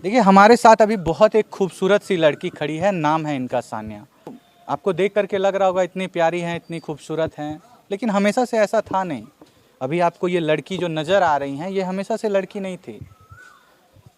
देखिए हमारे साथ अभी बहुत एक खूबसूरत सी लड़की खड़ी है, नाम है इनका सानिया। आपको देख करके लग रहा होगा इतनी प्यारी हैं, इतनी खूबसूरत हैं, लेकिन हमेशा से ऐसा था नहीं। अभी आपको ये लड़की जो नज़र आ रही हैं, ये हमेशा से लड़की नहीं थी।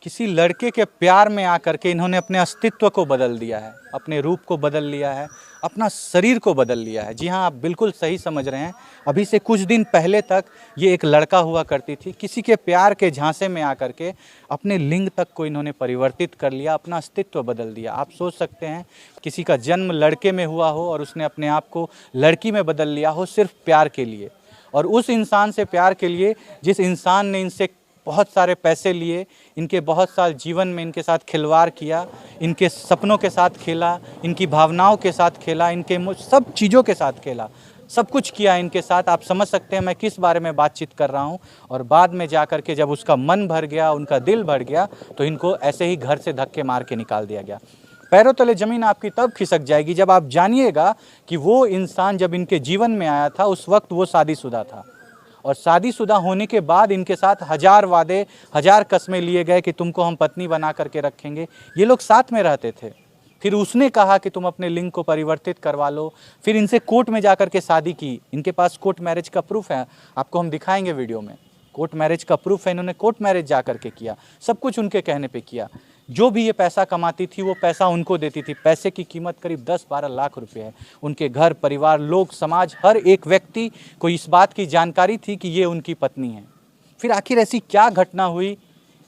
किसी लड़के के प्यार में आकर के इन्होंने अपने अस्तित्व को बदल दिया है, अपने रूप को बदल लिया है, अपना शरीर को बदल लिया है। जी हाँ, आप बिल्कुल सही समझ रहे हैं। अभी से कुछ दिन पहले तक ये एक लड़का हुआ करती थी, किसी के प्यार के झांसे में आकर के अपने लिंग तक को इन्होंने परिवर्तित कर लिया, अपना अस्तित्व बदल दिया। आप सोच सकते हैं किसी का जन्म लड़के में हुआ हो और उसने अपने आप को लड़की में बदल लिया हो सिर्फ प्यार के लिए, और उस इंसान से प्यार के लिए जिस इंसान ने इनसे बहुत सारे पैसे लिए, इनके बहुत साल जीवन में इनके साथ खिलवाड़ किया, इनके सपनों के साथ खेला, इनकी भावनाओं के साथ खेला, इनके सब चीज़ों के साथ खेला, सब कुछ किया इनके साथ। आप समझ सकते हैं मैं किस बारे में बातचीत कर रहा हूं। और बाद में जा कर के जब उसका मन भर गया, उनका दिल भर गया, तो इनको ऐसे ही घर से धक्के मार के निकाल दिया गया। पैरों तले ज़मीन आपकी तब खिसक जाएगी जब आप जानिएगा कि वो इंसान जब इनके जीवन में आया था उस वक्त वो शादीशुदा था, और शादीशुदा होने के बाद इनके साथ 1000 वादे, 1000 कस्में लिए गए कि तुमको हम पत्नी बना करके रखेंगे। ये लोग साथ में रहते थे। फिर उसने कहा कि तुम अपने लिंग को परिवर्तित करवा लो। फिर इनसे कोर्ट में जा कर के शादी की। इनके पास कोर्ट मैरिज का प्रूफ है, आपको हम दिखाएंगे वीडियो में। कोर्ट मैरिज का प्रूफ है, इन्होंने कोर्ट मैरिज जा कर के किया, सब कुछ उनके कहने पे किया। जो भी ये पैसा कमाती थी वो पैसा उनको देती थी। पैसे की कीमत करीब 10-12 लाख रुपए है। उनके घर परिवार, लोग, समाज, हर एक व्यक्ति को इस बात की जानकारी थी कि ये उनकी पत्नी है। फिर आखिर ऐसी क्या घटना हुई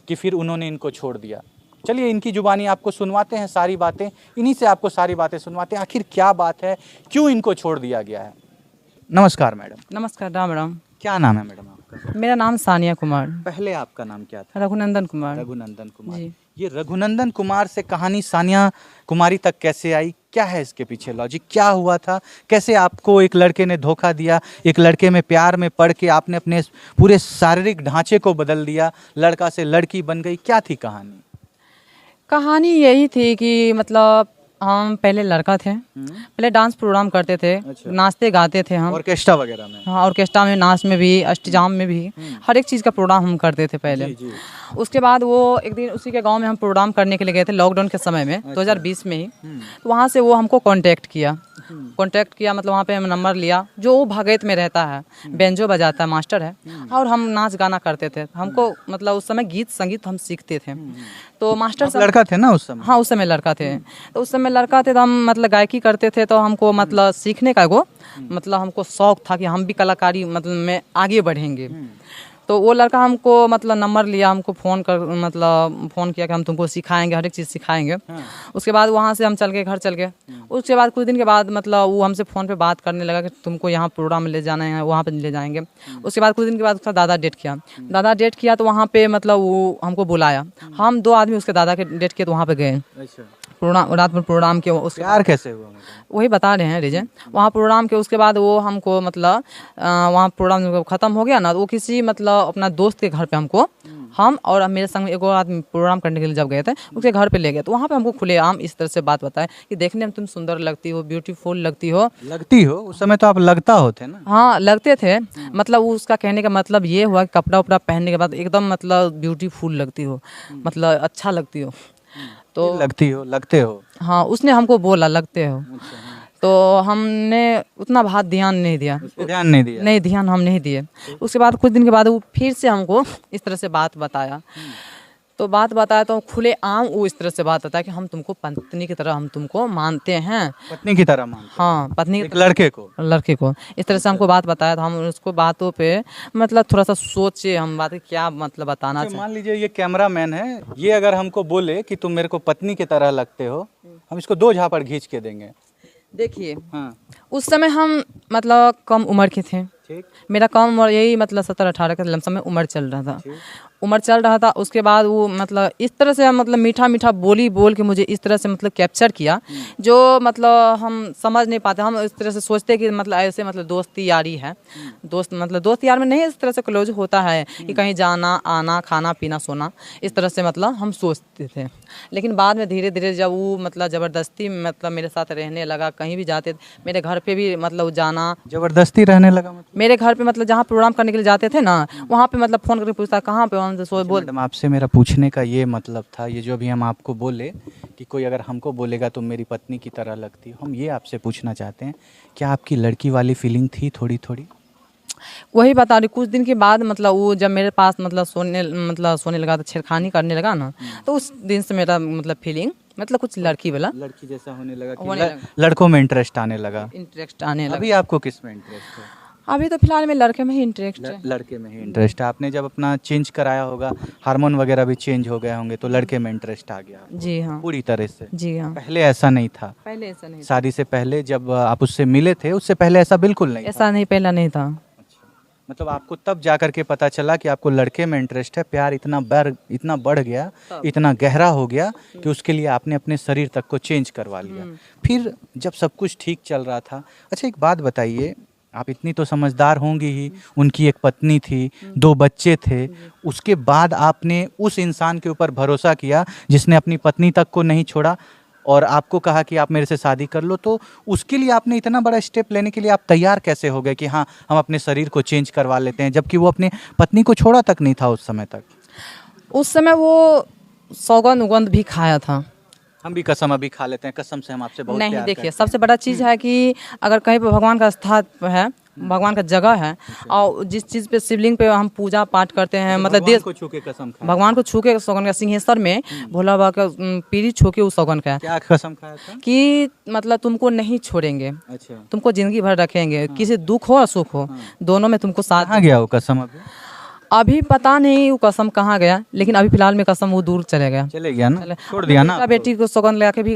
कि फिर उन्होंने इनको छोड़ दिया? चलिए इनकी जुबानी आपको सुनवाते हैं सारी बातें, इन्हीं से आपको सारी बातें सुनवाते हैं। आखिर क्या बात है, क्यों इनको छोड़ दिया गया है? नमस्कार मैडम। नमस्कार। राम राम। क्या नाम है मैडम आपका? मेरा नाम सानिया कुमार। पहले आपका नाम क्या था? रघुनंदन कुमार। रघुनंदन कुमार जी। ये रघुनंदन कुमार से कहानी सानिया कुमारी तक कैसे आई? क्या है इसके पीछे लॉजिक? क्या हुआ था? कैसे आपको एक लड़के ने धोखा दिया? एक लड़के में प्यार में पड़ के आपने अपने पूरे शारीरिक ढांचे को बदल दिया, लड़का से लड़की बन गई। क्या थी कहानी? कहानी यही थी कि मतलब हम पहले लड़का थे, पहले डांस प्रोग्राम करते थे। अच्छा। नाचते गाते थे हम। ऑर्केस्ट्रा वगैरह में? हाँ, ऑर्केस्ट्रा में, नाच में भी, अष्टजाम में भी, हर एक चीज़ का प्रोग्राम हम करते थे पहले। जी। उसके बाद वो एक दिन उसी के गांव में हम प्रोग्राम करने के लिए गए थे लॉकडाउन के समय में। 2020 में ही। तो वहाँ से वो हमको कांटेक्ट किया। मतलब वहाँ पे हम नंबर लिया। जो वो भगत में रहता है, बेंजो बजाता है, मास्टर है, और हम नाच गाना करते थे। हमको मतलब उस समय गीत संगीत हम सीखते थे। तो मास्टर साहब, लड़का थे ना उस समय? हाँ, उस समय लड़का थे। तो उस समय लड़का थे तो हम मतलब गायकी करते थे। तो हमको मतलब सीखने का वो मतलब हमको शौक था कि हम भी कलाकारी मतलब में आगे बढ़ेंगे। तो वो लड़का हमको मतलब नंबर लिया, हमको फ़ोन किया कि हम तुमको सिखाएंगे, हर एक चीज़ सिखाएंगे। उसके बाद वहाँ से हम चल गए, घर चल गए। उसके बाद कुछ दिन के बाद मतलब वो हमसे फ़ोन पे बात करने लगा कि तुमको यहाँ प्रोग्राम में ले जाना है, वहाँ पे ले जाएंगे। उसके बाद कुछ दिन के बाद उसका दादा डेट किया। तो वहाँ पे मतलब वो हमको बुलाया। हम 2 आदमी उसके दादा के डेट किए तो वहाँ पे गए। प्रोग्राम रात में प्रोग्राम के उसके प्यार कैसे हुआ? वही बता रहे हैं रीजन। वहाँ प्रोग्राम के उसके बाद वो हमको मतलब वहाँ प्रोग्राम ख़त्म हो गया ना, तो वो किसी मतलब अपना दोस्त के घर पे हमको, हम और मेरे संग एक और आदमी प्रोग्राम करने के लिए जब गए थे, उसके घर पे ले गए। तो वहाँ पे हमको खुलेआम इस तरह से बात बताए कि देखने में तुम सुंदर लगती हो, ब्यूटीफुल लगती हो। उस समय तो आप लगता होते ना? हाँ, लगते थे। मतलब उसका कहने का मतलब ये हुआ कि कपड़ा उपड़ा पहनने के बाद एकदम मतलब ब्यूटीफुल लगती हो, मतलब अच्छा लगती हो। तो लगते हो। हाँ, उसने हमको बोला लगते हो। तो हमने उतना बात ध्यान नहीं दिया। ध्यान हम नहीं दिए। उसके बाद कुछ दिन के बाद वो फिर से हमको इस तरह से बात बताया। तो खुले आम वो इस तरह से बात बताया कि हम तुमको पत्नी की तरह हम तुमको मानते हैं। पत्नी की तरह मानते? हाँ, पत्नी एक लड़के को इस तरह से हमको बात बताया। तो हम उसको बातों पे मतलब थोड़ा सा सोचे, हम बात क्या मतलब बताना चाहिए। मान लीजिए ये कैमरा मैन है, ये अगर हमको बोले कि तुम मेरे को पत्नी की तरह लगते हो, हम इसको 2 झापड़ खींच के देंगे। देखिए, हाँ, उस समय हम मतलब कम उम्र के थे। मेरा कम उम्र यही मतलब 17-18 के लमसम में उम्र चल रहा था। उसके बाद वो मतलब इस तरह से मतलब मीठा मीठा बोली बोल के मुझे इस तरह से मतलब कैप्चर किया, जो मतलब हम समझ नहीं पाते। हम इस तरह से सोचते कि मतलब ऐसे मतलब दोस्ती यारी है। दोस्त यार में नहीं इस तरह से क्लोज होता है कि कहीं जाना आना, खाना पीना, सोना, इस तरह से मतलब हम सोचते थे। लेकिन बाद में धीरे धीरे जब वो मतलब ज़बरदस्ती मतलब मेरे साथ रहने लगा, कहीं भी जाते, मेरे घर पे भी मतलब जाना, ज़बरदस्ती रहने लगा। मेरे घर पे मतलब जहाँ प्रोग्राम करने के लिए जाते थे ना, वहाँ पे मतलब फ़ोन करके पूछता कहाँ पे, हम तो बोल मैडम आपसे मेरा पूछने का ये मतलब था, ये जो अभी हम आपको बोले कि कोई अगर हमको बोलेगा तो मेरी पत्नी की तरह लगती हो, हम ये आपसे पूछना चाहते हैं क्या आपकी लड़की वाली फीलिंग थी थोड़ी थोड़ी? वही बता रही, कुछ दिन के बाद मतलब वो जब मेरे पास सोने लगा, तो छेड़खानी करने लगा ना, तो उस दिन से मेरा मतलब फीलिंग मतलब कुछ लड़की वाला लड़की जैसा होने लगा होने कि लगा। लड़कों में इंटरेस्ट आने लगा। इंटरेस्ट आने लगा। अभी आपको किस में इंटरेस्ट है? अभी तो फिलहाल में लड़के में ही इंटरेस्ट है। लड़के में ही इंटरेस्ट है। आपने जब अपना चेंज कराया होगा, हार्मोन वगैरह भी चेंज हो गए होंगे, तो लड़के में इंटरेस्ट आ गया जी हाँ, पूरी तरह से। जी हाँ। पहले ऐसा नहीं था? पहले ऐसा नहीं था। शादी से पहले जब आप उससे मिले थे, उससे पहले ऐसा बिल्कुल नहीं था? ऐसा नहीं, पहला नहीं था। अच्छा, मतलब आपको तब जा करके पता चला कि आपको लड़के में इंटरेस्ट है, प्यार इतना बढ़ गया, इतना गहरा हो गया कि उसके लिए आपने अपने शरीर तक को चेंज करवा लिया। फिर जब सब कुछ ठीक चल रहा था, अच्छा एक बात बताइए, आप इतनी तो समझदार होंगी ही, उनकी एक पत्नी थी, 2 बच्चे थे, उसके बाद आपने उस इंसान के ऊपर भरोसा किया जिसने अपनी पत्नी तक को नहीं छोड़ा और आपको कहा कि आप मेरे से शादी कर लो, तो उसके लिए आपने इतना बड़ा स्टेप लेने के लिए आप तैयार कैसे हो गए कि हाँ हम अपने शरीर को चेंज करवा लेते हैं, जबकि वो अपने पत्नी को छोड़ा तक नहीं था उस समय तक? उस समय वो सौगंध उगंध भी खाया था। हम भी कसम अभी खा लेते हैं, कसम से हम आपसे बहुत नहीं, प्यार देखिए करते सबसे बड़ा चीज़ है कि अगर कहीं पर भगवान का स्थान है, भगवान का जगह है, और जिस चीज़ पे शिवलिंग पे हम पूजा पाठ करते हैं, हैं। मतलब भगवान देश को छू के कसम खाया? भगवान को छू के सौगंध का सिंहेश्वर में भोला बाबा का पीढ़ी छू के उस सौगंध का क्या कसम खाया था? कि मतलब तुमको नहीं छोड़ेंगे, अच्छा, तुमको जिंदगी भर रखेंगे, किसी दुख हो और सुख हो, दोनों में तुमको साथ। कहाँ गया वो कसम अभी? अभी पता नहीं वो कसम कहाँ गया, लेकिन अभी फिलहाल में कसम वो दूर चले गया। चले गया ना, छोड़ दिया ना बेटा आपको? बेटी को सौगंध लगा के भी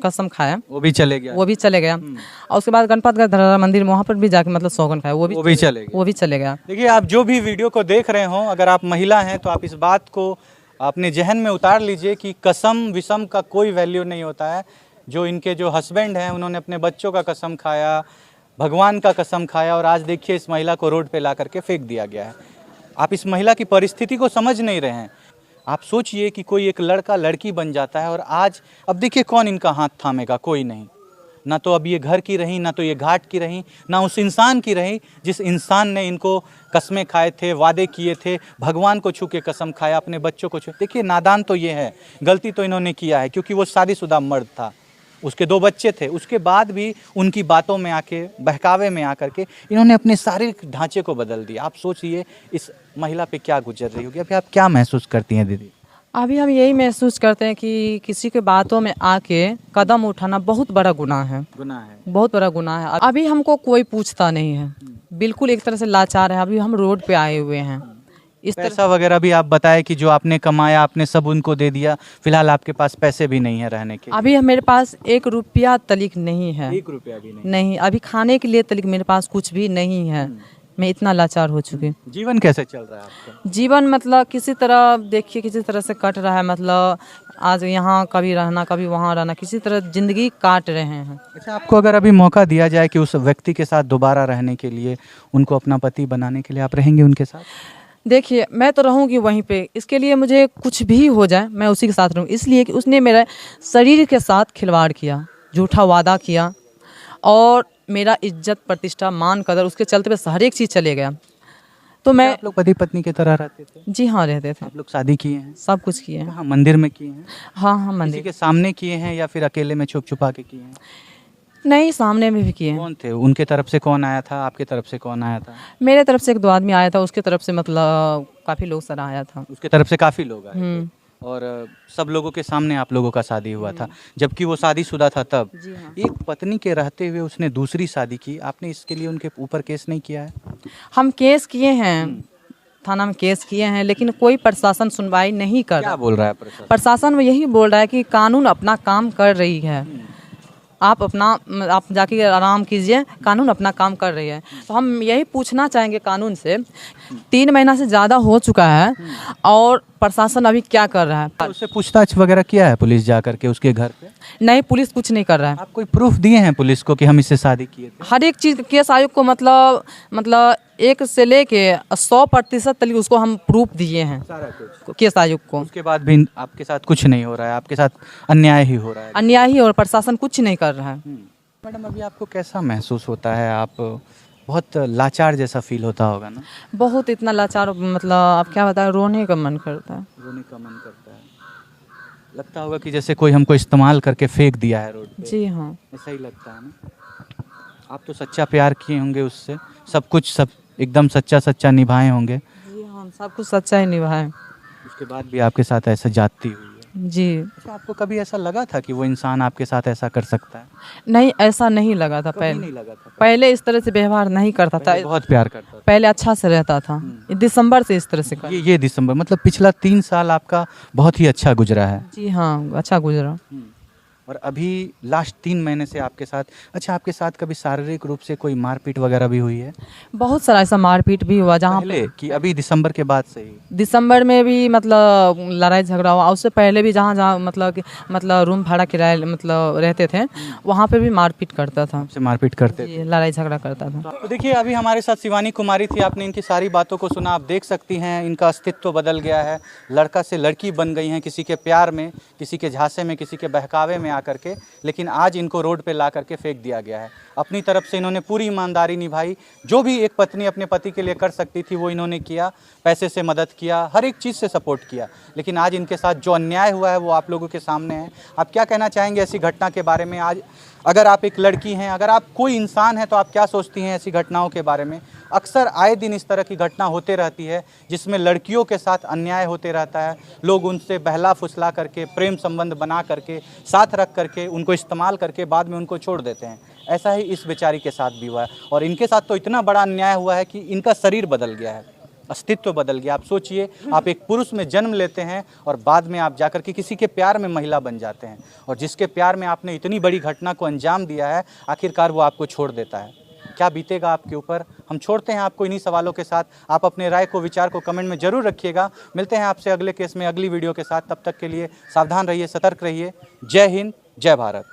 कसम खाया, वो भी चले गया? वो भी चले गया। और उसके बाद गणपत का धरहरा मंदिर में वहाँ पर भी जाके मतलब सौगंध खाया, वो भी चले गया? वो भी चले गया। देखिए, आप जो भी वीडियो को देख रहे हो, अगर आप महिला हैं तो आप इस बात को अपने जहन में उतार लीजिए कि कसम विषम का कोई वैल्यू नहीं होता है। जो इनके जो हस्बैंड हैं, उन्होंने अपने बच्चों का कसम खाया, भगवान का कसम खाया, और आज देखिए इस महिला को रोड पे ला करके फेंक दिया गया है। आप इस महिला की परिस्थिति को समझ नहीं रहे हैं। आप सोचिए कि कोई एक लड़का लड़की बन जाता है, और आज अब देखिए कौन इनका हाथ थामेगा? कोई नहीं। ना तो अब ये घर की रही, ना तो ये घाट की रही, ना उस इंसान की रही जिस इंसान ने इनको कस्में खाए थे, वादे किए थे, भगवान को छू के कसम खाया, अपने बच्चों को छू। देखिए, नादान तो ये है, गलती तो इन्होंने किया है, क्योंकि वो शादीशुदा मर्द था, उसके 2 बच्चे थे, उसके बाद भी उनकी बातों में आके, बहकावे में आकर के इन्होंने अपने शारीरिक ढांचे को बदल दिया। आप सोचिए इस महिला पे क्या गुजर रही होगी। अभी आप क्या महसूस करती हैं दीदी? अभी हम यही महसूस करते हैं कि किसी के बातों में आके कदम उठाना बहुत बड़ा गुनाह है, गुनाह है, बहुत बड़ा गुनाह है। अभी हमको कोई पूछता नहीं है, बिल्कुल एक तरह से लाचार है। अभी हम रोड पे आए हुए हैं। इस तरह पैसा वगैरह भी आप बताए कि जो आपने कमाया आपने सब उनको दे दिया, फिलहाल आपके पास पैसे भी नहीं है रहने के? अभी मेरे पास 1 रुपया तलिक नहीं है। 1 रुपया भी नहीं? नहीं, अभी खाने के लिए तलिक मेरे पास कुछ भी नहीं है। मैं इतना लाचार हो चुकी हूँ। जीवन कैसे चल रहा है आपका? जीवन मतलब किसी तरह देखिए, किसी तरह से कट रहा है। मतलब आज यहाँ कभी रहना, कभी वहाँ रहना, किसी तरह जिंदगी काट रहे हैं। अच्छा, आपको अगर अभी मौका दिया जाए कि उस व्यक्ति के साथ दोबारा रहने के लिए, उनको अपना पति बनाने के लिए, आप रहेंगे उनके साथ? देखिए, मैं तो रहूँगी वहीं पे। इसके लिए मुझे कुछ भी हो जाए, मैं उसी के साथ रहूँ, इसलिए कि उसने मेरे शरीर के साथ खिलवाड़ किया, झूठा वादा किया, और मेरा इज्जत प्रतिष्ठा मान कदर उसके चलते बस हर एक चीज़ चले गया। तो मैं, आप लोग पति पत्नी की तरह रहते थे? जी हाँ, रहते थे। आप लोग शादी किए हैं? सब कुछ किए हैं। कहाँ, मंदिर में किए हैं? हाँ हाँ, किसी मंदिर। के सामने किए हैं या फिर अकेले में छुप छुपा के किए हैं? नहीं, सामने में भी किए हैं। कौन थे? उनके तरफ से कौन आया था, आपके तरफ से कौन आया था? मेरे तरफ से 1-2 आदमी आया था, उसके तरफ से मतलब काफ़ी लोग सर आया था। उसके तरफ से काफ़ी लोग आए थे, और सब लोगों के सामने आप लोगों का शादी हुआ था, जबकि वो शादीशुदा था तब? जी हाँ। एक पत्नी के रहते हुए उसने दूसरी शादी की, आपने इसके लिए उनके ऊपर केस नहीं किया है? हम केस किए हैं, थाना में केस किए हैं, लेकिन कोई प्रशासन सुनवाई नहीं कर क्या रहा। बोल रहा है प्रशासन? प्रशासन में यही बोल रहा है कि कानून अपना काम कर रही है, आप जाके आराम कीजिए, कानून अपना काम कर रही है। तो हम यही पूछना चाहेंगे कानून से, 3 महीना से ज़्यादा हो चुका है और प्रशासन अभी क्या कर रहा है? उससे पूछताछ वगैरह किया है पुलिस जा करके उसके घर पे? नहीं, पुलिस कुछ नहीं कर रहा है। आप कोई प्रूफ दिए हैं पुलिस को कि हम इससे शादी किए थे? हर एक चीज़ केस आयोग को मतलब 1 से लेके 100% तक उसको हम प्रूफ दिए हैं, सारा कुछ? केस आयोग को। उसके बाद भी आपके साथ कुछ नहीं हो रहा है, आपके साथ अन्याय ही हो रहा है? अन्याय ही, और प्रशासन कुछ नहीं कर रहा है। मैडम, अभी आपको कैसा महसूस होता है? आप बहुत लाचार जैसा फील होता होगा ना? बहुत इतना लाचार, मतलब आप क्या बताएं, रोने का मन करता है। रोने का मन करता है। लगता होगा कि जैसे कोई हमको इस्तेमाल करके फेंक दिया है रोड पे। जी हाँ। ऐसा ही लगता है ना? आप तो सच्चा प्यार किए होंगे उससे, सब कुछ सब एकदम सच्चा सच्चा निभाए होंगे, जी हाँ, हम सब कुछ सच्चा ही निभाए। उसके बाद भी आपके साथ ऐसा जाती हुई है। जी अच्छा, आपको कभी ऐसा लगा था कि वो इंसान आपके साथ ऐसा कर सकता है? नहीं, ऐसा नहीं लगा था। कभी पहले नहीं लगा था? पहले इस तरह से व्यवहार नहीं करता था। पहले बहुत प्यार करता था। पहले अच्छा से रहता था, दिसंबर से इस तरह से कर। ये दिसंबर मतलब पिछला 3 साल आपका बहुत ही अच्छा गुजरा है। जी हाँ, अच्छा गुजरा। और अभी लास्ट 3 महीने से आपके साथ, अच्छा आपके साथ कभी शारीरिक रूप से कोई मारपीट वगैरह भी हुई है? बहुत सारा ऐसा मारपीट भी हुआ जहाँ पहले कि अभी दिसंबर के बाद से ही? दिसंबर में भी मतलब लड़ाई झगड़ा हुआ। उससे पहले भी जहाँ जहाँ मतलब रूम भाड़ा किराए मतलब रहते थे, वहाँ पे भी मारपीट करता था। से मारपीट करते थे? जी, लड़ाई झगड़ा करता था। तो देखिए अभी हमारे साथ शिवानी कुमारी थी, आपने इनकी सारी बातों को सुना। आप देख सकती हैं इनका अस्तित्व बदल गया है, लड़का से लड़की बन गई हैं, किसी के प्यार में, किसी के झांसे में, किसी के बहकावे में आकर के, लेकिन आज इनको रोड पे ला करके फेंक दिया गया है। अपनी तरफ से इन्होंने पूरी ईमानदारी निभाई, जो भी एक पत्नी अपने पति के लिए कर सकती थी वो इन्होंने किया, पैसे से मदद किया, हर एक चीज़ से सपोर्ट किया। लेकिन आज इनके साथ जो अन्याय हुआ है वो आप लोगों के सामने है। आप क्या कहना चाहेंगे ऐसी घटना के बारे में? आज अगर आप एक लड़की हैं, अगर आप कोई इंसान हैं, तो आप क्या सोचती हैं ऐसी घटनाओं के बारे में? अक्सर आए दिन इस तरह की घटना होते रहती है जिसमें लड़कियों के साथ अन्याय होते रहता है। लोग उनसे बहला फुसला करके, प्रेम संबंध बना करके, साथ रख करके, उनको इस्तेमाल करके बाद में उनको छोड़ देते हैं। ऐसा ही इस बेचारी के साथ भी हुआ है, और इनके साथ तो इतना बड़ा अन्याय हुआ है कि इनका शरीर बदल गया है, अस्तित्व बदल गया। आप सोचिए, आप एक पुरुष में जन्म लेते हैं और बाद में आप जाकर के किसी के प्यार में महिला बन जाते हैं, और जिसके प्यार में आपने इतनी बड़ी घटना को अंजाम दिया है, आखिरकार वो आपको छोड़ देता है। क्या बीतेगा आपके ऊपर? हम छोड़ते हैं आपको इन्हीं सवालों के साथ। आप अपने राय को, विचार को कमेंट में जरूर रखिएगा। मिलते हैं आपसे अगले केस में, अगली वीडियो के साथ। तब तक के लिए सावधान रहिए, सतर्क रहिए। जय हिंद, जय भारत।